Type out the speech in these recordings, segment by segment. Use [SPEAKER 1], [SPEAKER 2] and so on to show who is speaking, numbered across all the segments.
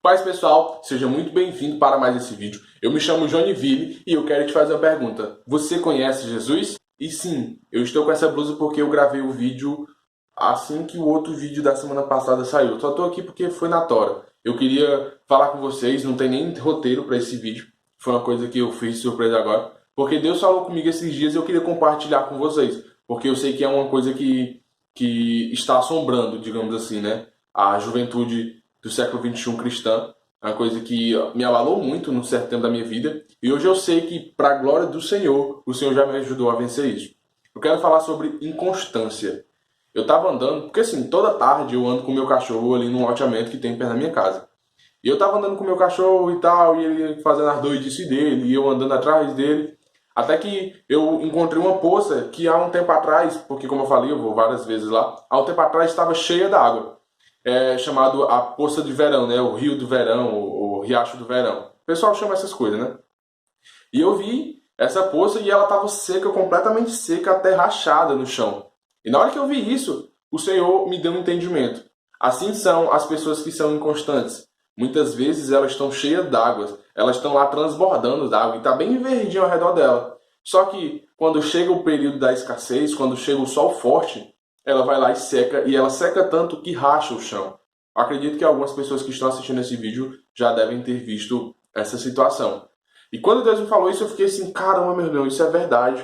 [SPEAKER 1] Paz pessoal, seja muito bem-vindo para mais esse vídeo. Eu me chamo Johnnyville e eu quero te fazer uma pergunta. Você conhece Jesus? E sim, eu estou com essa blusa porque eu gravei o vídeo assim que o outro vídeo da semana passada saiu. Eu só estou aqui porque foi na tora. Eu queria falar com vocês, não tem nem roteiro para esse vídeo. Foi uma coisa que eu fiz de surpresa agora. Porque Deus falou comigo esses dias e eu queria compartilhar com vocês. Porque eu sei que é uma coisa que está assombrando, digamos assim, né? A juventude do século XXI cristã, é uma coisa que me abalou muito num certo tempo da minha vida, e hoje eu sei que, para a glória do Senhor, o Senhor já me ajudou a vencer isso. Eu quero falar sobre inconstância. Eu estava andando, porque assim, toda tarde eu ando com o meu cachorro ali num loteamento que tem perto da minha casa. E eu estava andando com o meu cachorro e tal, e ele fazendo as doidices dele, e eu andando atrás dele, até que eu encontrei uma poça que há um tempo atrás, porque como eu falei, eu vou várias vezes lá, há um tempo atrás estava cheia d'água. Chamado a Poça de Verão, né? O Rio do Verão, o Riacho do Verão. O pessoal chama essas coisas, né? E eu vi essa poça e ela estava seca, completamente seca, até rachada no chão. E na hora que eu vi isso, o Senhor me deu um entendimento. Assim são as pessoas que são inconstantes. Muitas vezes elas estão cheias d'água, elas estão lá transbordando d'água e está bem verdinho ao redor dela. Só que quando chega o período da escassez, quando chega o sol forte, ela vai lá e seca, e ela seca tanto que racha o chão. Acredito que algumas pessoas que estão assistindo esse vídeo já devem ter visto essa situação. E quando Deus me falou isso, eu fiquei assim, caramba, meu Deus, isso é verdade.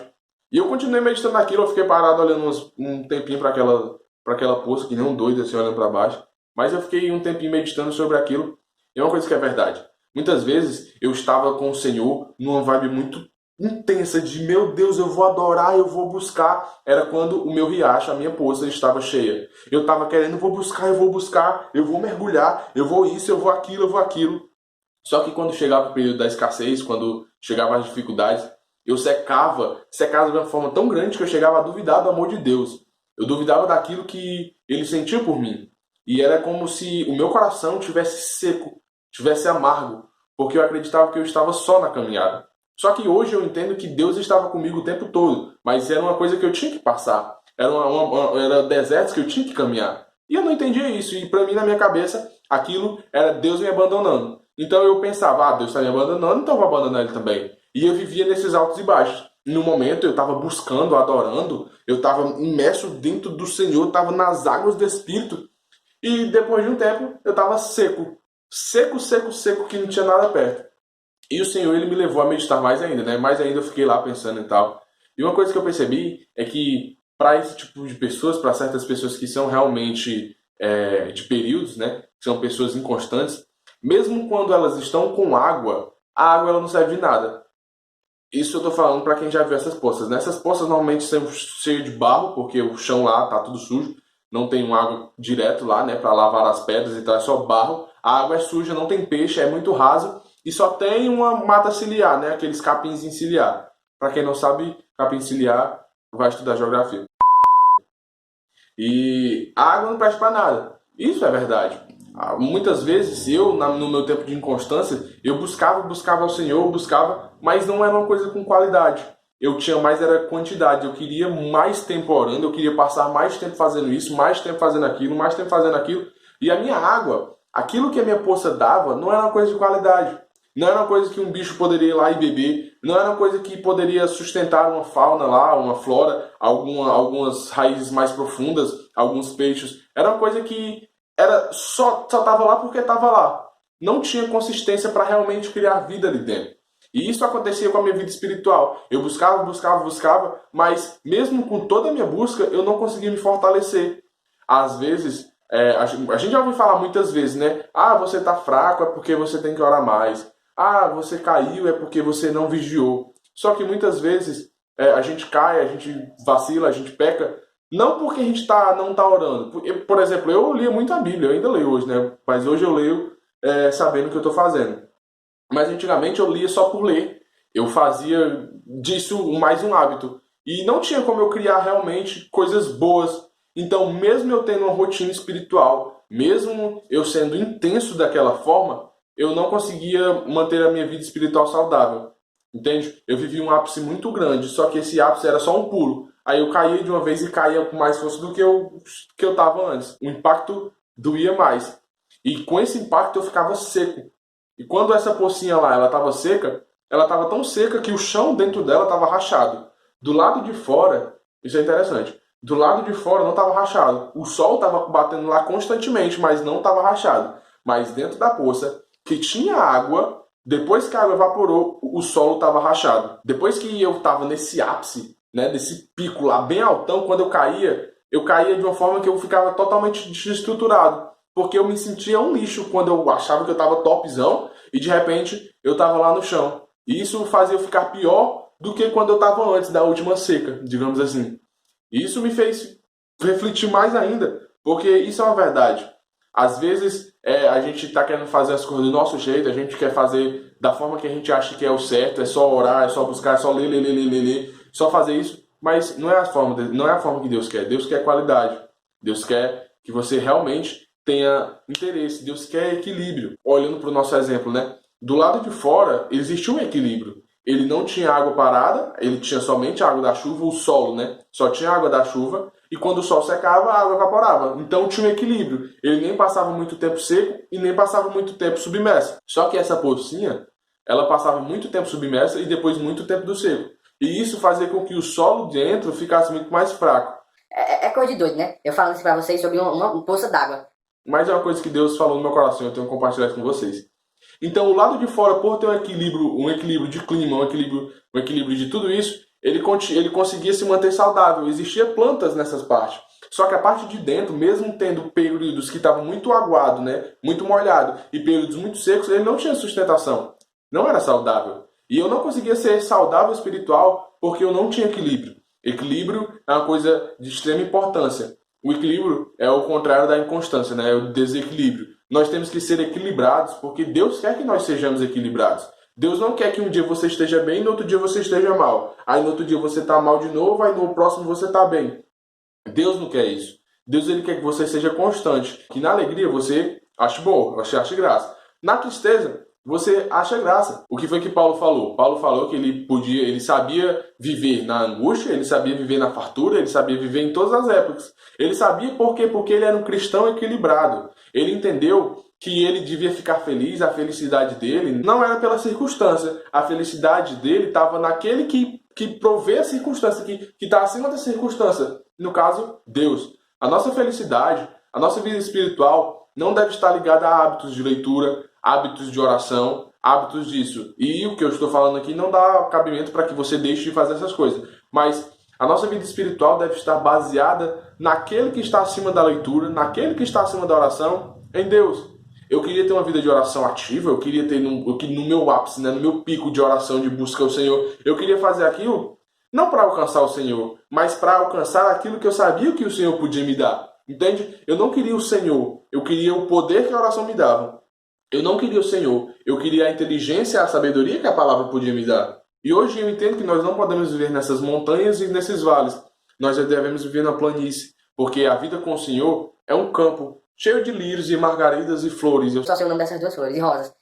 [SPEAKER 1] E eu continuei meditando naquilo, eu fiquei parado olhando um tempinho para aquela poça, que nem um doido, assim, olhando para baixo. Mas eu fiquei um tempinho meditando sobre aquilo, e é uma coisa que é verdade. Muitas vezes eu estava com o Senhor numa vibe muito intensa de, meu Deus, eu vou adorar, eu vou buscar. Era quando o meu riacho, a minha poça estava cheia. Eu estava querendo, eu vou buscar, eu vou mergulhar, eu vou isso, eu vou aquilo. Só que quando chegava o período da escassez, quando chegavam as dificuldades, eu secava de uma forma tão grande que eu chegava a duvidar do amor de Deus. Eu duvidava daquilo que Ele sentia por mim. E era como se o meu coração tivesse seco, tivesse amargo, porque eu acreditava que eu estava só na caminhada. Só que hoje eu entendo que Deus estava comigo o tempo todo, mas era uma coisa que eu tinha que passar. Era desertos que eu tinha que caminhar. E eu não entendia isso, e para mim, na minha cabeça, aquilo era Deus me abandonando. Então eu pensava, Deus está me abandonando, então eu vou abandonar Ele também. E eu vivia nesses altos e baixos. No momento eu estava buscando, adorando, eu estava imerso dentro do Senhor, estava nas águas do Espírito. E depois de um tempo eu estava seco, que não tinha nada perto. E o Senhor, Ele me levou a meditar mais ainda, né? Mais ainda eu fiquei lá pensando e tal. E uma coisa que eu percebi é que para esse tipo de pessoas, para certas pessoas que são realmente de períodos, né? Que são pessoas inconstantes, mesmo quando elas estão com água, a água ela não serve de nada. Isso eu estou falando para quem já viu essas poças, né? Essas poças normalmente são cheias de barro, porque o chão lá tá tudo sujo. Não tem uma água direto lá, né? Para lavar as pedras e tal, é só barro. A água é suja, não tem peixe, é muito raso. E só tem uma mata ciliar, né? Aqueles capins em ciliar. Para quem não sabe, capim ciliar vai estudar geografia. E a água não presta para nada. Isso é verdade. Muitas vezes eu, no meu tempo de inconstância, eu buscava ao Senhor, mas não era uma coisa com qualidade. Eu tinha mais era quantidade. Eu queria mais tempo orando, eu queria passar mais tempo fazendo isso, mais tempo fazendo aquilo. E a minha água, aquilo que a minha poça dava, não era uma coisa de qualidade. Não era uma coisa que um bicho poderia ir lá e beber. Não era uma coisa que poderia sustentar uma fauna lá, uma flora, algumas raízes mais profundas, alguns peixes. Era uma coisa que só estava lá porque estava lá. Não tinha consistência para realmente criar vida ali dentro. E isso acontecia com a minha vida espiritual. Eu buscava, mas mesmo com toda a minha busca, eu não conseguia me fortalecer. Às vezes, a gente já ouviu falar muitas vezes, né? Você está fraco, é porque você tem que orar mais. Você caiu, é porque você não vigiou. Só que muitas vezes a gente cai, a gente vacila, a gente peca, não porque a gente não está orando. Por exemplo, eu lia muito a Bíblia, eu ainda leio hoje, né? Mas hoje eu leio sabendo o que eu estou fazendo. Mas antigamente eu lia só por ler. Eu fazia disso mais um hábito. E não tinha como eu criar realmente coisas boas. Então, mesmo eu tendo uma rotina espiritual, mesmo eu sendo intenso daquela forma, eu não conseguia manter a minha vida espiritual saudável. Entende? Eu vivia um ápice muito grande, só que esse ápice era só um pulo. Aí eu caía de uma vez e caía com mais força do que eu estava antes. O impacto doía mais. E com esse impacto eu ficava seco. E quando essa pocinha lá ela estava seca, ela estava tão seca que o chão dentro dela estava rachado. Do lado de fora, isso é interessante, do lado de fora não estava rachado. O sol estava batendo lá constantemente, mas não estava rachado. Mas dentro da poça, que tinha água, depois que a água evaporou, o solo estava rachado. Depois que eu estava nesse ápice, né, desse pico lá bem altão, quando eu caía de uma forma que eu ficava totalmente desestruturado. Porque eu me sentia um lixo quando eu achava que eu estava topzão e de repente eu estava lá no chão. E isso fazia eu ficar pior do que quando eu estava antes da última seca, digamos assim. E isso me fez refletir mais ainda, porque isso é uma verdade. Às vezes a gente está querendo fazer as coisas do nosso jeito, a gente quer fazer da forma que a gente acha que é o certo, é só orar, é só buscar, é só ler, só fazer isso. Mas não é não é a forma que Deus quer. Deus quer qualidade. Deus quer que você realmente tenha interesse. Deus quer equilíbrio. Olhando para o nosso exemplo, né? Do lado de fora existia um equilíbrio. Ele não tinha água parada, ele tinha somente a água da chuva, o solo, né? Só tinha água da chuva, e quando o sol secava, a água evaporava. Então tinha um equilíbrio. Ele nem passava muito tempo seco e nem passava muito tempo submerso. Só que essa pocinha, ela passava muito tempo submersa e depois muito tempo do seco. E isso fazia com que o solo dentro ficasse muito mais fraco.
[SPEAKER 2] É coisa de doido, né? Eu falando isso pra vocês sobre uma poça d'água.
[SPEAKER 1] Mas é uma coisa que Deus falou no meu coração, eu tenho que compartilhar isso com vocês. Então, o lado de fora, por ter um equilíbrio de clima, um equilíbrio de tudo isso, ele conseguia se manter saudável. Existia plantas nessas partes. Só que a parte de dentro, mesmo tendo períodos que estavam muito aguado, né, muito molhado, e períodos muito secos, ele não tinha sustentação. Não era saudável. E eu não conseguia ser saudável espiritual porque eu não tinha equilíbrio. Equilíbrio é uma coisa de extrema importância. O equilíbrio é o contrário da inconstância, né? É o desequilíbrio. Nós temos que ser equilibrados porque Deus quer que nós sejamos equilibrados. Deus não quer que um dia você esteja bem e no outro dia você esteja mal. Aí no outro dia você está mal de novo, aí no próximo você está bem. Deus não quer isso. Deus ele quer que você seja constante. Que na alegria você ache bom, você ache graça. Na tristeza, você acha graça. O que foi que Paulo falou? Paulo falou que ele sabia viver na angústia, ele sabia viver na fartura, ele sabia viver em todas as épocas. Ele sabia por quê? Porque ele era um cristão equilibrado. Ele entendeu que ele devia ficar feliz, a felicidade dele não era pela circunstância. A felicidade dele estava naquele que provê a circunstância, que está acima da circunstância. No caso, Deus. A nossa felicidade, a nossa vida espiritual não deve estar ligada a hábitos de leitura, hábitos de oração, hábitos disso. E o que eu estou falando aqui não dá cabimento para que você deixe de fazer essas coisas. Mas a nossa vida espiritual deve estar baseada naquele que está acima da leitura, naquele que está acima da oração, em Deus. Eu queria ter uma vida de oração ativa, eu queria ter no meu ápice, né, no meu pico de oração, de busca ao Senhor, eu queria fazer aquilo não para alcançar o Senhor, mas para alcançar aquilo que eu sabia que o Senhor podia me dar. Entende? Eu não queria o Senhor, eu queria o poder que a oração me dava. Eu não queria o Senhor, eu queria a inteligência e a sabedoria que a palavra podia me dar. E hoje eu entendo que nós não podemos viver nessas montanhas e nesses vales. Nós já devemos viver na planície, porque a vida com o Senhor é um campo cheio de lírios e margaridas e flores.
[SPEAKER 2] Só sei o nome dessas duas flores, e rosas.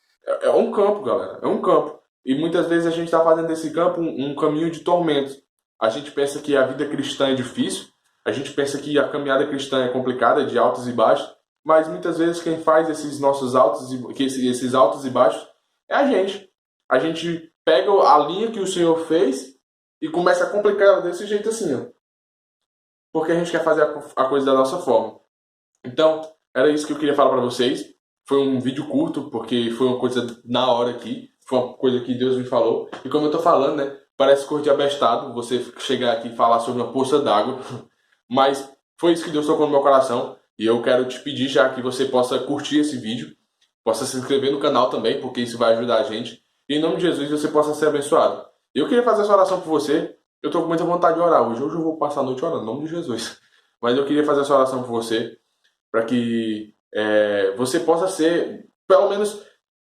[SPEAKER 1] É um campo, galera, é um campo. E muitas vezes a gente está fazendo desse campo um caminho de tormentos. A gente pensa que a vida cristã é difícil, a gente pensa que a caminhada cristã é complicada, de altos e baixos, mas muitas vezes quem faz esses nossos esses altos e baixos é a gente. A gente pega a linha que o Senhor fez e começa a complicar ela desse jeito assim, ó. Porque a gente quer fazer a coisa da nossa forma. Então, era isso que eu queria falar para vocês. Foi um vídeo curto, porque foi uma coisa na hora aqui. Foi uma coisa que Deus me falou. E como eu tô falando, né? Parece cor de abestado você chegar aqui e falar sobre uma poça d'água. Mas foi isso que Deus tocou no meu coração. E eu quero te pedir já que você possa curtir esse vídeo. Possa se inscrever no canal também, porque isso vai ajudar a gente. E em nome de Jesus você possa ser abençoado. Eu queria fazer essa oração por você. Eu tô com muita vontade de orar hoje. Hoje eu vou passar a noite orando, em nome de Jesus. Mas eu queria fazer essa oração por você. Para que você possa ser, pelo menos,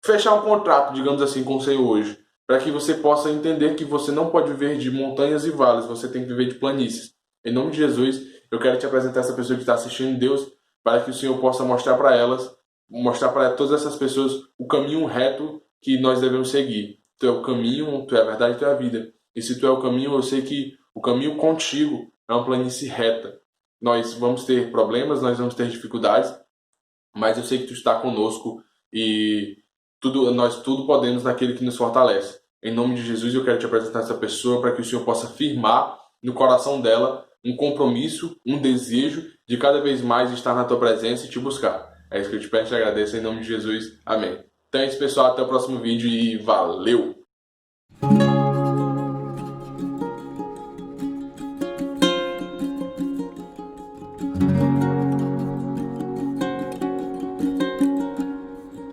[SPEAKER 1] fechar um contrato, digamos assim, com o Senhor hoje. Para que você possa entender que você não pode viver de montanhas e vales, você tem que viver de planícies. Em nome de Jesus, eu quero te apresentar essa pessoa que está assistindo, Deus, para que o Senhor possa mostrar para elas, mostrar para todas essas pessoas o caminho reto que nós devemos seguir. Tu é o caminho, tu é a verdade, tu é a vida. E se tu é o caminho, eu sei que o caminho contigo é uma planície reta. Nós vamos ter problemas, nós vamos ter dificuldades, mas eu sei que tu está conosco e nós tudo podemos naquele que nos fortalece. Em nome de Jesus, eu quero te apresentar essa pessoa para que o Senhor possa firmar no coração dela um compromisso, um desejo de cada vez mais estar na tua presença e te buscar. É isso que eu te peço e agradeço em nome de Jesus. Amém. Então é isso, pessoal. Até o próximo vídeo e valeu!